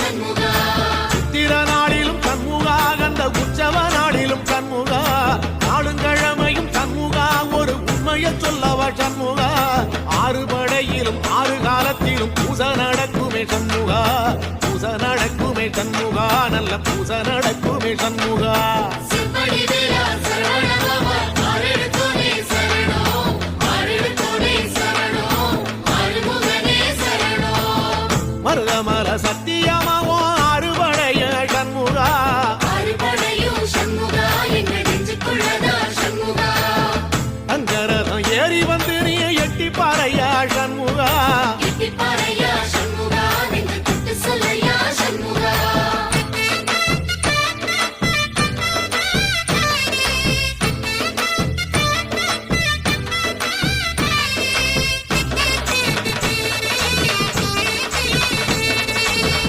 சித்திர நாளிலும் சண்முகா கந்த உற்சவ நாளிலும் சண்முகா நாடுங்கிழமையும் சண்முகா ஒரு உண்மையை சொல்லவா சண்முகா ஆறு படையிலும் ஆறு காலத்திலும் பூச நடக்குமே சண்முகா